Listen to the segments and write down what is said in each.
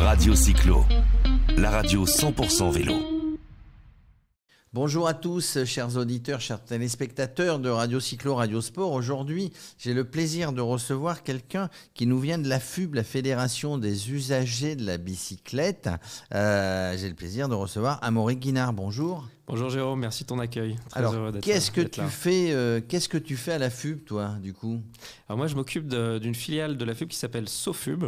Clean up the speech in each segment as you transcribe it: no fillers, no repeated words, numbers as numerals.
Radio Cyclo, la radio 100% vélo. Bonjour à tous, chers auditeurs, chers téléspectateurs de Radio Cyclo, Radio Sport. Aujourd'hui, j'ai le plaisir de recevoir quelqu'un qui nous vient de la FUB, la Fédération des usagers de la bicyclette. J'ai le plaisir de recevoir Amaury Guinard. Bonjour. Bonjour Jérôme, merci de ton accueil. Très Alors, heureux d'être qu'est-ce que tu fais à la FUB, toi, du coup? Alors moi, je m'occupe d'une filiale de la FUB qui s'appelle SoFUB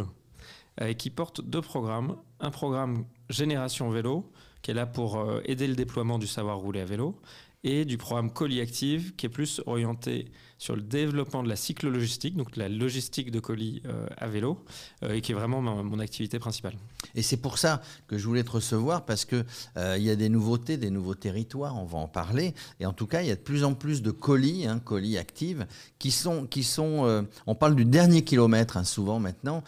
et qui porte deux programmes. Un programme Génération Vélo, qui est là pour aider le déploiement du savoir rouler à vélo, et du programme Colis Active, qui est plus orienté sur le développement de la cyclo-logistique, donc la logistique de colis à vélo, et qui est vraiment mon activité principale. Et c'est pour ça que je voulais te recevoir, parce qu'il y a des nouveautés, des nouveaux territoires, on va en parler. Et en tout cas, il y a de plus en plus de colis, Colis Active, qui sont on parle du dernier kilomètre souvent maintenant,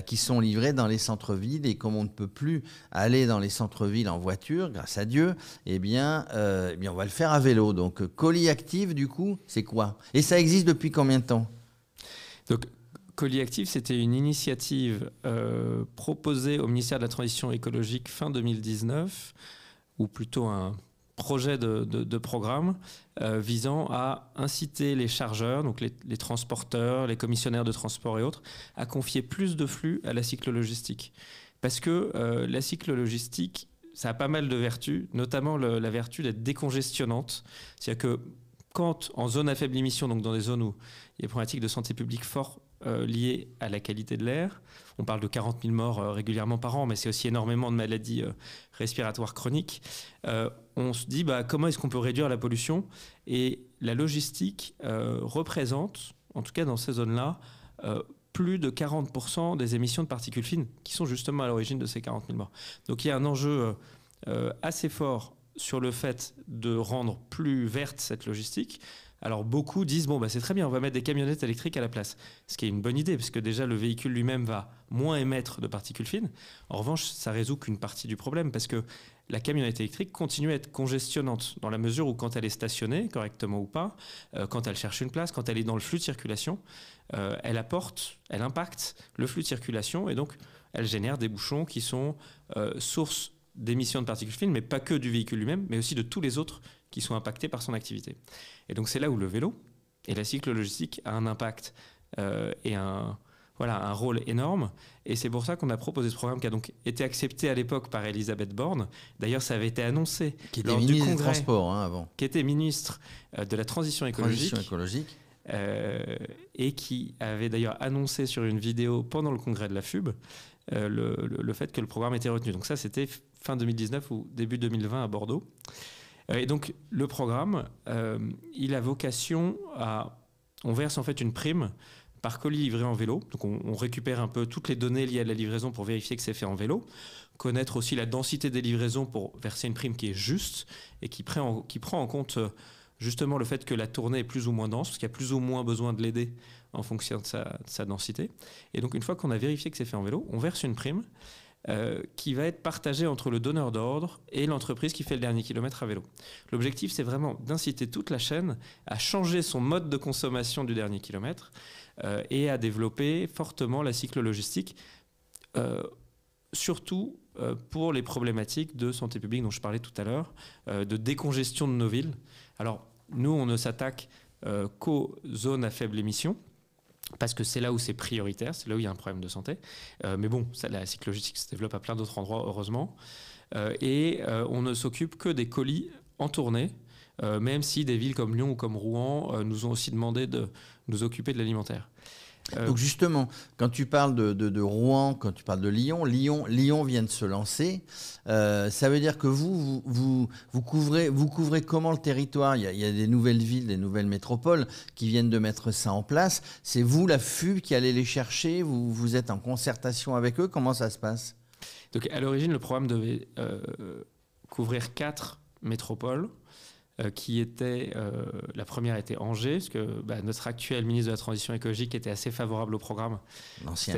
qui sont livrés dans les centres-villes. Et comme on ne peut plus aller dans les centres-villes en voiture, grâce à Dieu, eh bien, on va le faire à vélo. Donc, Colis Active, du coup, c'est quoi? Et ça existe depuis combien de temps? Donc, Colis Active, c'était une initiative proposée au ministère de la Transition écologique fin 2019, ou plutôt un projet de programme visant à inciter les chargeurs, donc les transporteurs, les commissionnaires de transport et autres, à confier plus de flux à la cyclo-logistique. Parce que la cyclo-logistique, ça a pas mal de vertus, notamment la vertu d'être décongestionnante. C'est-à-dire que quand, en zone à faible émission, donc dans des zones où il y a des problématiques de santé publique fortes liées à la qualité de l'air, on parle de 40 000 morts régulièrement par an, mais c'est aussi énormément de maladies respiratoires chroniques, on se dit comment est-ce qu'on peut réduire la pollution? Et la logistique représente, en tout cas dans ces zones-là, plus de 40% des émissions de particules fines qui sont justement à l'origine de ces 40 000 morts. Donc il y a un enjeu assez fort sur le fait de rendre plus verte cette logistique. Alors beaucoup disent, c'est très bien, on va mettre des camionnettes électriques à la place. Ce qui est une bonne idée, parce que déjà le véhicule lui-même va moins émettre de particules fines. En revanche, ça résout qu'une partie du problème, parce que la camionnette électrique continue à être congestionnante, dans la mesure où quand elle est stationnée, correctement ou pas, quand elle cherche une place, quand elle est dans le flux de circulation, elle impacte le flux de circulation, et donc elle génère des bouchons qui sont source d'émissions de particules fines, mais pas que du véhicule lui-même, mais aussi de tous les autres qui sont impactés par son activité. Et donc c'est là où le vélo et la cyclo-logistique a un impact et un rôle énorme. Et c'est pour ça qu'on a proposé ce programme qui a donc été accepté à l'époque par Elisabeth Borne. D'ailleurs, ça avait été annoncé qui était lors ministre du Congrès, des Transports avant. Qui était ministre de la Transition écologique. Et qui avait d'ailleurs annoncé sur une vidéo pendant le congrès de la FUB le fait que le programme était retenu. Donc ça, c'était fin 2019 ou début 2020 à Bordeaux. Et donc le programme, il a vocation à... On verse en fait une prime par colis livré en vélo. Donc on récupère un peu toutes les données liées à la livraison pour vérifier que c'est fait en vélo. Connaître aussi la densité des livraisons pour verser une prime qui est juste et qui prend en compte justement le fait que la tournée est plus ou moins dense, parce qu'il y a plus ou moins besoin de l'aider en fonction de sa densité. Et donc une fois qu'on a vérifié que c'est fait en vélo, on verse une prime qui va être partagée entre le donneur d'ordre et l'entreprise qui fait le dernier kilomètre à vélo. L'objectif, c'est vraiment d'inciter toute la chaîne à changer son mode de consommation du dernier kilomètre et à développer fortement la cyclo-logistique, surtout pour les problématiques de santé publique dont je parlais tout à l'heure, de décongestion de nos villes. Alors, nous, on ne s'attaque qu'aux zones à faible émission, parce que c'est là où c'est prioritaire, c'est là où il y a un problème de santé. Mais bon, la cyclo-logistique se développe à plein d'autres endroits, heureusement. Et on ne s'occupe que des colis en tournée, même si des villes comme Lyon ou comme Rouen nous ont aussi demandé de nous occuper de l'alimentaire. Donc justement, quand tu parles de Rouen, quand tu parles de Lyon vient de se lancer. Ça veut dire que vous couvrez comment le territoire? Il y a des nouvelles villes, des nouvelles métropoles qui viennent de mettre ça en place. C'est vous, la FUB, qui allez les chercher? Vous êtes en concertation avec eux? Comment ça se passe? Donc à l'origine, le programme devait couvrir 4 métropoles. Qui était, la première était Angers, parce que notre actuel ministre de la Transition écologique était assez favorable au programme. L'ancien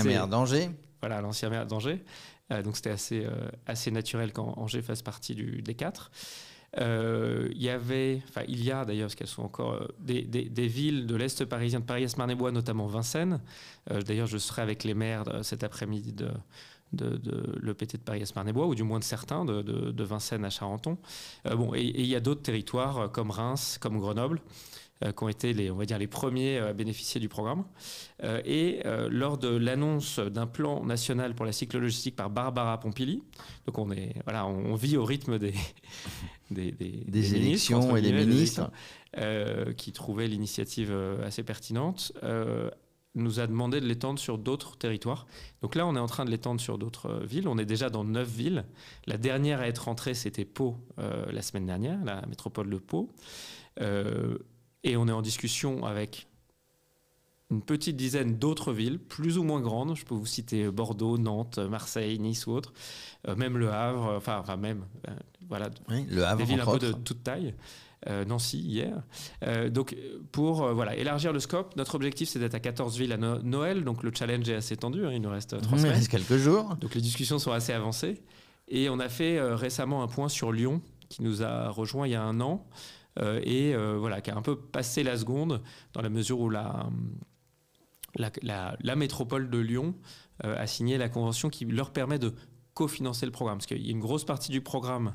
maire d'Angers. Voilà, l'ancien maire d'Angers. Donc c'était assez naturel qu'Angers fasse partie des 4. Il y a d'ailleurs, parce qu'elles sont encore des villes de l'Est parisien, de Paris-Marne-et-Bois, notamment Vincennes. D'ailleurs, je serai avec les maires cet après-midi l'EPT de Paris-Esmarnes-et-Bois, ou du moins de certains, de Vincennes à Charenton. Et il y a d'autres territoires comme Reims, comme Grenoble, qui ont été les premiers à bénéficier du programme. Lors de l'annonce d'un plan national pour la cyclo-logistique par Barbara Pompili, donc on vit au rythme des élections ministres, et des ministres, qui trouvaient l'initiative assez pertinente, nous a demandé de l'étendre sur d'autres territoires. Donc là, on est en train de l'étendre sur d'autres villes. On est déjà dans 9 villes. La dernière à être rentrée, c'était Pau la semaine dernière, la métropole de Pau. Et on est en discussion avec une petite dizaine d'autres villes, plus ou moins grandes. Je peux vous citer Bordeaux, Nantes, Marseille, Nice ou autres. Même Le Havre, oui, Le Havre, des villes un peu autres. de toute taille. Nancy hier. Donc pour élargir le scope, notre objectif c'est d'être à 14 villes à Noël. Donc le challenge est assez tendu, il nous reste 3 semaines. Il reste quelques jours. Donc les discussions sont assez avancées. Et on a fait récemment un point sur Lyon qui nous a rejoint il y a 1 an qui a un peu passé la seconde dans la mesure où la métropole de Lyon a signé la convention qui leur permet de cofinancer le programme. Parce qu'il y a une grosse partie du programme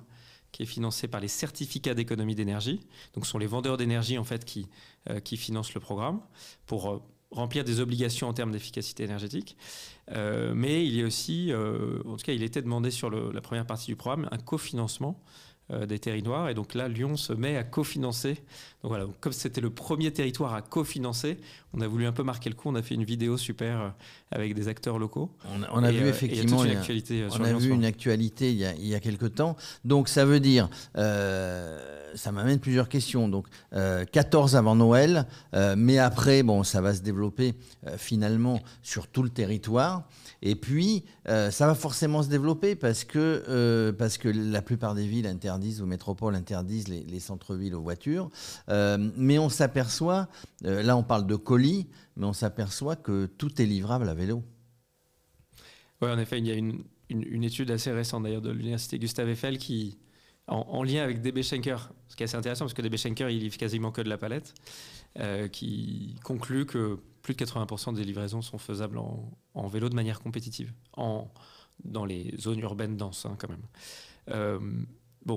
qui est financé par les certificats d'économie d'énergie. Donc, ce sont les vendeurs d'énergie en fait qui financent le programme pour remplir des obligations en termes d'efficacité énergétique. Mais il y a aussi, en tout cas, il était demandé sur la première partie du programme, un cofinancement des territoires. Et donc là, Lyon se met à cofinancer. Donc voilà, comme c'était le premier territoire à cofinancer, on a voulu un peu marquer le coup. On a fait une vidéo super avec des acteurs locaux. On a vu effectivement une actualité une actualité il y a quelque temps. Donc ça veut dire, ça m'amène plusieurs questions. Donc 14 avant Noël, mais après, ça va se développer finalement sur tout le territoire. Et puis, ça va forcément se développer parce que la plupart des villes interdisent, ou métropoles interdisent les centres-villes aux voitures. Mais on s'aperçoit, là on parle de colis, mais on s'aperçoit que tout est livrable à vélo. Oui, en effet, il y a une étude assez récente d'ailleurs de l'université Gustave Eiffel qui, en lien avec DB Schenker, ce qui est assez intéressant parce que DB Schenker, il livre quasiment que de la palette, qui conclut que plus de 80% des livraisons sont faisables en vélo de manière compétitive, dans les zones urbaines denses quand même.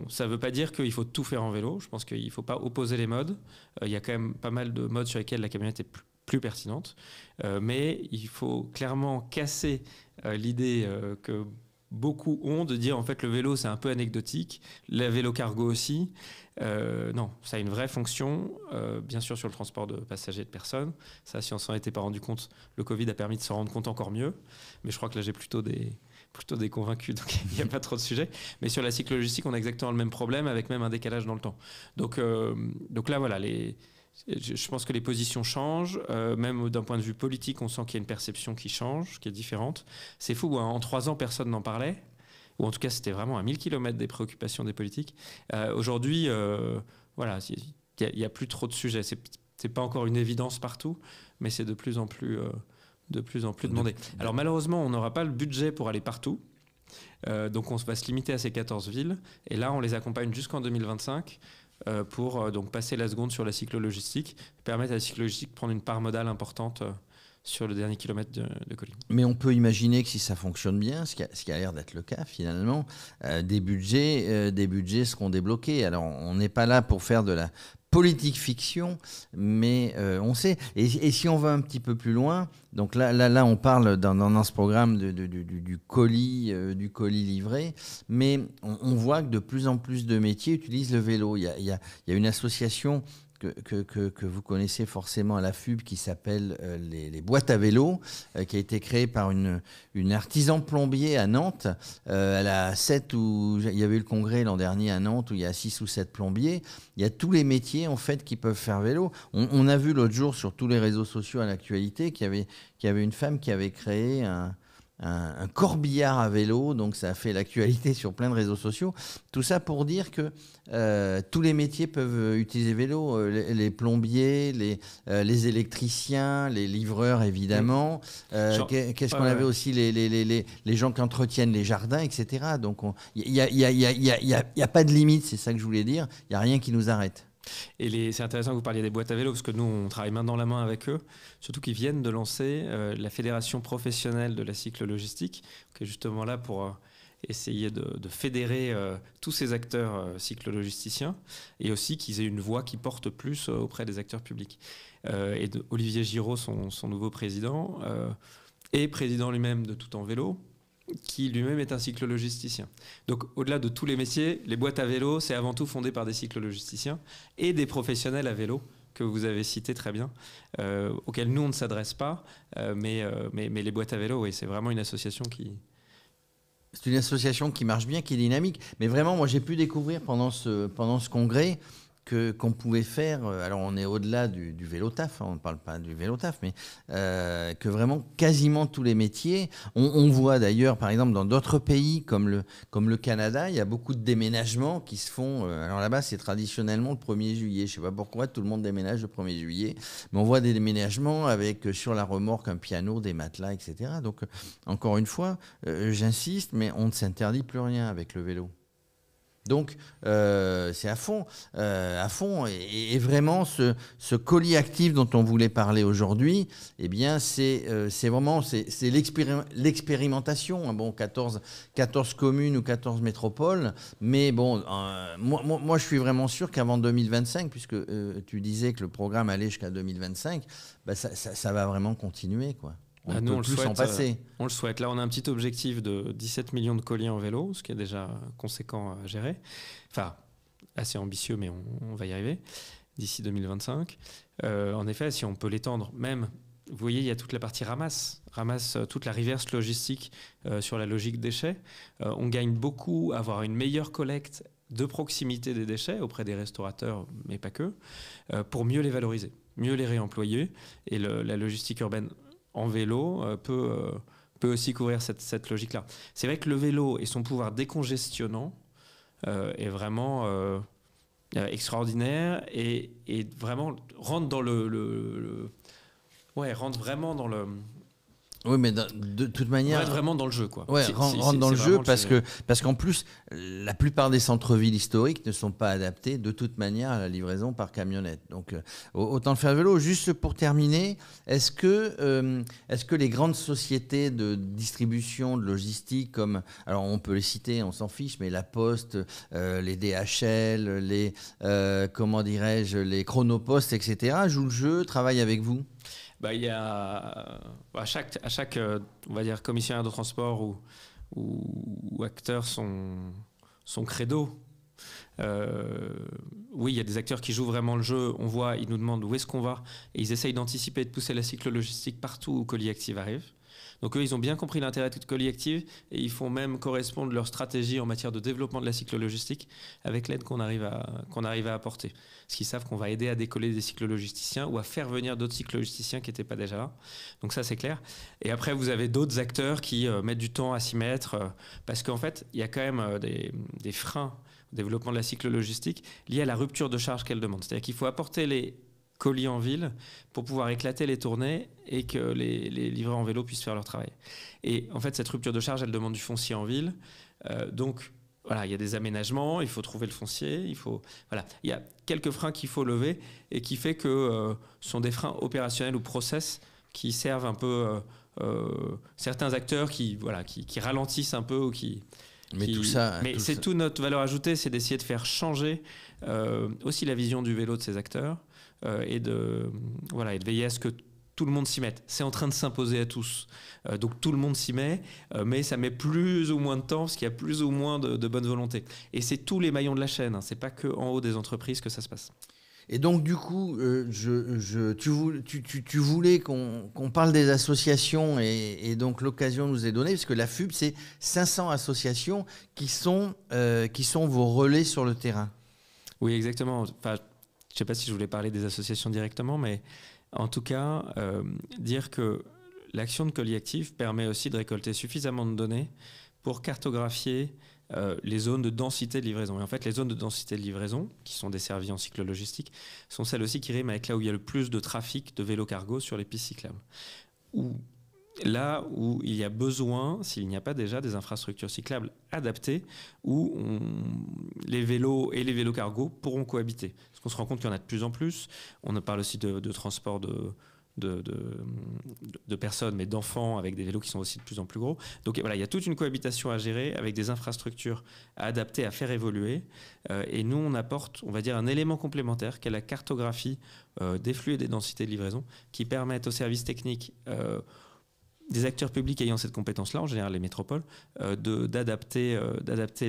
Ça ne veut pas dire qu'il faut tout faire en vélo. Je pense qu'il ne faut pas opposer les modes. Il y a quand même pas mal de modes sur lesquels la camionnette est plus pertinente. Mais il faut clairement casser l'idée que beaucoup ont de dire en fait le vélo c'est un peu anecdotique, le vélo cargo aussi. Non, ça a une vraie fonction, bien sûr sur le transport de passagers et de personnes. Ça, si on s'en était pas rendu compte, le Covid a permis de s'en rendre compte encore mieux. Mais je crois que là j'ai plutôt des convaincus, donc il n'y a pas trop de sujets. Mais sur la cyclo-logistique, on a exactement le même problème avec même un décalage dans le temps. Donc là voilà, je pense que les positions changent, même d'un point de vue politique, on sent qu'il y a une perception qui change, qui est différente. C'est fou, en 3 ans, personne n'en parlait, ou en tout cas, c'était vraiment à 1000 km des préoccupations des politiques. Aujourd'hui, il n'y a plus trop de sujets. C'est pas encore une évidence partout, mais c'est de plus en plus demandé. Alors malheureusement, on n'aura pas le budget pour aller partout. Donc on va se limiter à ces 14 villes. Et là, on les accompagne jusqu'en 2025. Pour donc passer la seconde sur la cyclo-logistique, permettre à la cyclo-logistique de prendre une part modale importante sur le dernier kilomètre de colis. Mais on peut imaginer que si ça fonctionne bien, ce qui a l'air d'être le cas finalement, des budgets seront débloqués. Alors on n'est pas là pour faire de la politique fiction, mais on sait. Et si on va un petit peu plus loin, donc là on parle dans ce programme du colis livré, mais on voit que de plus en plus de métiers utilisent le vélo. Il y a une association que vous connaissez forcément à la FUB qui s'appelle les boîtes à vélo, qui a été créée par une artisan plombier à Nantes. Elle a il y avait eu le congrès l'an dernier à Nantes où il y a 6 ou 7 plombiers. Il y a tous les métiers en fait qui peuvent faire vélo. On a vu l'autre jour sur tous les réseaux sociaux à l'actualité qu'il y avait une femme qui avait créé un corbillard à vélo, donc ça a fait l'actualité sur plein de réseaux sociaux. Tout ça pour dire que tous les métiers peuvent utiliser vélo, les plombiers, les électriciens, les livreurs évidemment. Qu'est-ce qu'on avait aussi les gens qui entretiennent les jardins, etc. Donc il y a pas de limite, c'est ça que je voulais dire. Il y a rien qui nous arrête. Et c'est intéressant que vous parliez des boîtes à vélo, parce que nous, on travaille main dans la main avec eux, surtout qu'ils viennent de lancer la Fédération professionnelle de la cyclo-logistique, qui est justement là pour essayer de fédérer tous ces acteurs cyclo-logisticiens, et aussi qu'ils aient une voix qui porte plus auprès des acteurs publics. Et Olivier Giraud, son nouveau président, est président lui-même de Tout en Vélo, qui lui-même est un cyclo-logisticien. Donc, au-delà de tous les métiers, les boîtes à vélo, c'est avant tout fondé par des cyclo-logisticiens et des professionnels à vélo que vous avez cités très bien, auxquels nous, on ne s'adresse pas. Mais les boîtes à vélo, oui, c'est vraiment une association qui... C'est une association qui marche bien, qui est dynamique. Mais vraiment, moi, j'ai pu découvrir pendant ce congrès qu'on pouvait faire, alors on est au-delà du vélo taf, on ne parle pas du vélo taf, mais que vraiment quasiment tous les métiers, on voit d'ailleurs par exemple dans d'autres pays comme le Canada, il y a beaucoup de déménagements qui se font, alors là-bas c'est traditionnellement le 1er juillet, je ne sais pas pourquoi tout le monde déménage le 1er juillet, mais on voit des déménagements avec sur la remorque un piano, des matelas, etc. Donc encore une fois, j'insiste, mais on ne s'interdit plus rien avec le vélo. Donc, c'est à fond. Et vraiment, ce colis actif dont on voulait parler aujourd'hui, eh bien, c'est vraiment l'expérimentation. Bon, 14 communes ou 14 métropoles. Mais bon, moi, je suis vraiment sûr qu'avant 2025, puisque tu disais que le programme allait jusqu'à 2025, bah, ça va vraiment continuer, quoi. On ne peut plus s'en passer. On le souhaite. Là, on a un petit objectif de 17 millions de colis en vélo, ce qui est déjà conséquent à gérer. Enfin, assez ambitieux, mais on va y arriver d'ici 2025. En effet, si on peut l'étendre, même, vous voyez, il y a toute la partie ramasse toute la reverse logistique sur la logique déchets. On gagne beaucoup à avoir une meilleure collecte de proximité des déchets auprès des restaurateurs, mais pas que, pour mieux les valoriser, mieux les réemployer. Et la logistique urbaine en vélo peut aussi couvrir cette logique-là. C'est vrai que le vélo et son pouvoir décongestionnant est vraiment extraordinaire et vraiment rentre dans rentre vraiment dans le... Oui, mais de toute manière... rentre vraiment dans le jeu, quoi. Ouais, rentre dans le jeu parce qu'en plus, la plupart des centres-villes historiques ne sont pas adaptés de toute manière à la livraison par camionnette. Donc, autant le faire à vélo. Juste pour terminer, est-ce que les grandes sociétés de distribution, de logistique, comme... Alors, on peut les citer, on s'en fiche, mais la Poste, les DHL, les Chronopost, etc., jouent le jeu, travaillent avec vous? Il y a à chaque on va dire commissionnaire de transport ou acteur son credo. Oui, il y a des acteurs qui jouent vraiment le jeu. On voit, ils nous demandent où est-ce qu'on va et ils essayent d'anticiper et de pousser la cyclo-logistique partout où Colis Active arrive. Donc eux, ils ont bien compris l'intérêt de Colis Active et ils font même correspondre leur stratégie en matière de développement de la cyclo-logistique avec l'aide qu'on arrive à apporter. Parce qu'ils savent qu'on va aider à décoller des cyclo-logisticiens ou à faire venir d'autres cyclo-logisticiens qui n'étaient pas déjà là. Donc ça, c'est clair. Et après, vous avez d'autres acteurs qui mettent du temps à s'y mettre parce qu'en fait, il y a quand même des freins au développement de la cyclo-logistique liés à la rupture de charge qu'elle demande. C'est-à-dire qu'il faut apporter les colis en ville pour pouvoir éclater les tournées et que les livreurs en vélo puissent faire leur travail. Et en fait, cette rupture de charge, elle demande du foncier en ville. Donc, voilà, il y a des aménagements, il faut trouver le foncier, il y a quelques freins qu'il faut lever et qui fait que ce sont des freins opérationnels ou process qui servent un peu certains acteurs qui ralentissent un peu ou qui... Mais toute notre valeur ajoutée, c'est d'essayer de faire changer aussi la vision du vélo de ces acteurs et de veiller à ce que tout le monde s'y mette. C'est en train de s'imposer à tous. Donc tout le monde s'y met, mais ça met plus ou moins de temps parce qu'il y a plus ou moins de bonne volonté. Et c'est tous les maillons de la chaîne, hein. C'est pas que en haut des entreprises que ça se passe. Et donc du coup, tu voulais qu'on parle des associations et donc l'occasion nous est donnée parce que la FUB, c'est 500 associations qui sont vos relais sur le terrain. Oui, exactement. Enfin, je ne sais pas si je voulais parler des associations directement, mais en tout cas, dire que l'action de Colis Active permet aussi de récolter suffisamment de données pour cartographier les zones de densité de livraison. Et en fait, les zones de densité de livraison, qui sont desservies en cyclo-logistique, sont celles aussi qui riment avec là où il y a le plus de trafic de vélo cargo sur les pistes cyclables. Ou là où il y a besoin, s'il n'y a pas déjà des infrastructures cyclables adaptées, où les vélos et les vélos cargo pourront cohabiter. Parce qu'on se rend compte qu'il y en a de plus en plus. On parle aussi de transport de personnes, mais d'enfants avec des vélos qui sont aussi de plus en plus gros. Donc voilà, il y a toute une cohabitation à gérer avec des infrastructures adaptées à faire évoluer. Et nous, on apporte, on va dire, un élément complémentaire qui est la cartographie des flux et des densités de livraison qui permettent aux services techniques des acteurs publics ayant cette compétence-là, en général les métropoles, d'adapter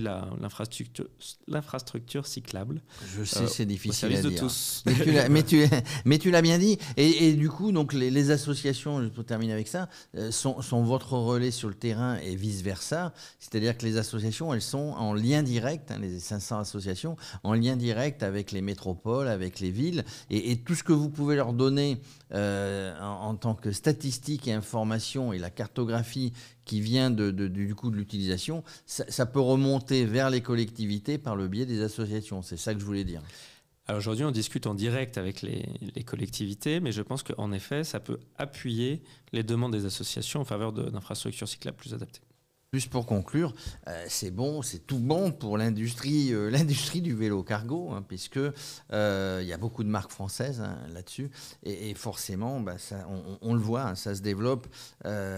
l'infrastructure cyclable. Je sais, c'est difficile à de dire. Tous. Mais tu l'as bien dit. Et du coup, donc les associations, pour terminer avec ça, sont votre relais sur le terrain et vice-versa. C'est-à-dire que les associations, elles sont en lien direct, les 500 associations, en lien direct avec les métropoles, avec les villes. Et tout ce que vous pouvez leur donner en tant que statistiques et informations et la cartographie qui vient du coup de l'utilisation, ça peut remonter vers les collectivités par le biais des associations. C'est ça que je voulais dire. Alors aujourd'hui, on discute en direct avec les collectivités, mais je pense qu'en effet, ça peut appuyer les demandes des associations en faveur d'infrastructures cyclables plus adaptées. Juste pour conclure, c'est bon, c'est tout bon pour l'industrie du vélo cargo, hein, puisque y a beaucoup de marques françaises là-dessus, et forcément, on le voit, hein, ça se développe.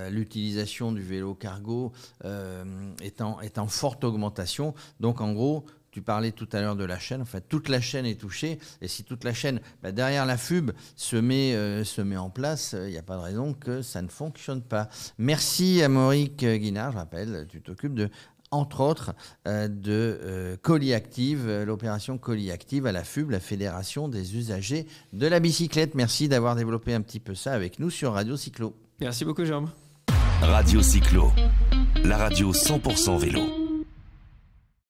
L'utilisation du vélo cargo est en forte augmentation. Donc en gros, tu parlais tout à l'heure de la chaîne. En fait, toute la chaîne est touchée. Et si toute la chaîne, derrière la FUB, se met en place, il n'y a pas de raison que ça ne fonctionne pas. Merci à Maurice Guinard. Je rappelle, tu t'occupes entre autres, de Colis Active, l'opération Colis Active à la FUB, la Fédération des usagers de la bicyclette. Merci d'avoir développé un petit peu ça avec nous sur Radio Cyclo. Merci beaucoup, Jérôme. Radio Cyclo, la radio 100% vélo.